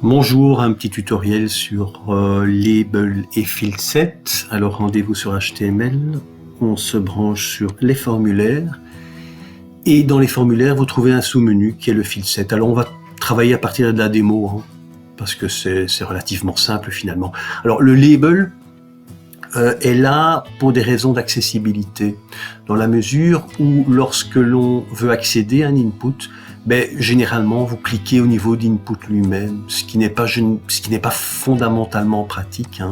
Bonjour, un petit tutoriel sur label et field set. Alors rendez-vous sur HTML, on se branche sur les formulaires et dans les formulaires vous trouvez un sous-menu qui est le field set. Alors on va travailler à partir de la démo parce que c'est relativement simple finalement. Alors le label est là pour des raisons d'accessibilité, dans la mesure où lorsque l'on veut accéder à un input, généralement vous cliquez au niveau d'input lui-même, ce qui n'est pas fondamentalement pratique.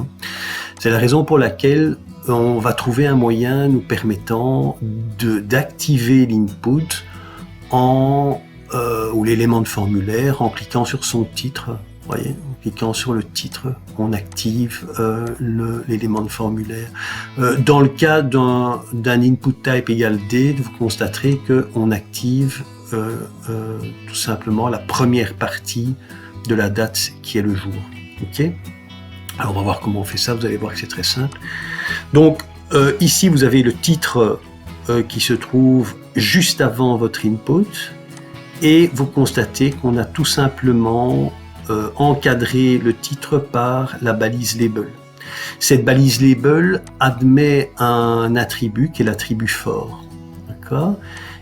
C'est la raison pour laquelle on va trouver un moyen nous permettant d'activer l'input ou l'élément de formulaire en cliquant sur son titre. Voyez, en cliquant sur le titre, on active l'élément de formulaire. Dans le cas d'un input type égale D, vous constaterez qu'on active tout simplement la première partie de la date qui est le jour. Ok. Alors on va voir comment on fait ça, vous allez voir que c'est très simple. Donc ici vous avez le titre qui se trouve juste avant votre input et vous constatez qu'on a tout simplement encadrer le titre par la balise label. Cette balise label admet un attribut qui est l'attribut for. D'accord ?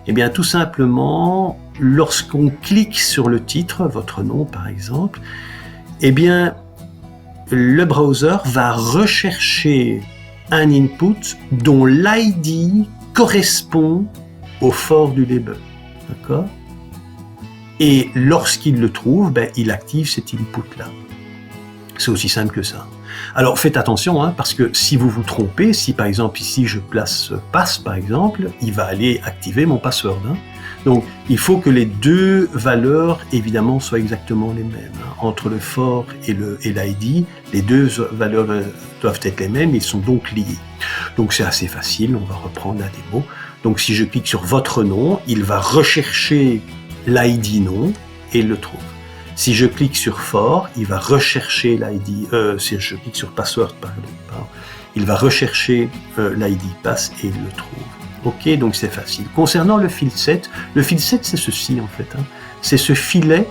Et bien tout simplement, lorsqu'on clique sur le titre, votre nom par exemple, et bien le browser va rechercher un input dont l'ID correspond au for du label. D'accord ? Et lorsqu'il le trouve, il active cet input-là. C'est aussi simple que ça. Alors faites attention, parce que si vous vous trompez, si par exemple ici je place pass par exemple, il va aller activer mon password. Donc il faut que les deux valeurs évidemment soient exactement les mêmes. Entre le for et l'ID, les deux valeurs doivent être les mêmes, ils sont donc liés. Donc c'est assez facile, on va reprendre la démo. Donc si je clique sur votre nom, il va rechercher l'ID nom et il le trouve. Si je clique sur for, il va rechercher l'ID, si je clique sur password, pardon, il va rechercher l'ID pass et il le trouve. Ok, donc c'est facile. Concernant le field set c'est ceci en fait. C'est ce filet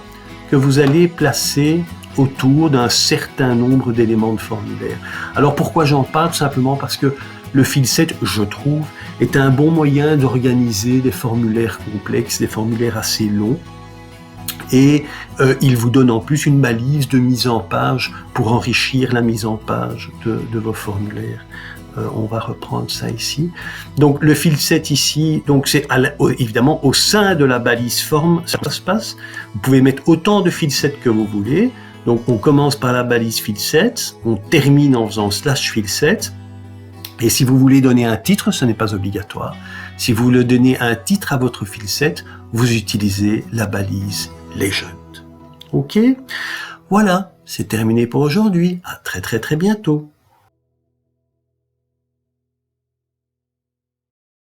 que vous allez placer autour d'un certain nombre d'éléments de formulaire. Alors pourquoi j'en parle? Tout simplement parce que le field set, je trouve, est un bon moyen d'organiser des formulaires complexes, des formulaires assez longs. Et il vous donne en plus une balise de mise en page pour enrichir la mise en page de vos formulaires. On va reprendre ça ici. Donc le field set ici, donc c'est évidemment au sein de la balise form, ça se passe. Vous pouvez mettre autant de field set que vous voulez. Donc on commence par la balise field set, on termine en faisant /field set. Et si vous voulez donner un titre, ce n'est pas obligatoire. Si vous voulez donner un titre à votre field set, vous utilisez la balise legend. Ok ? Voilà, c'est terminé pour aujourd'hui. À très bientôt.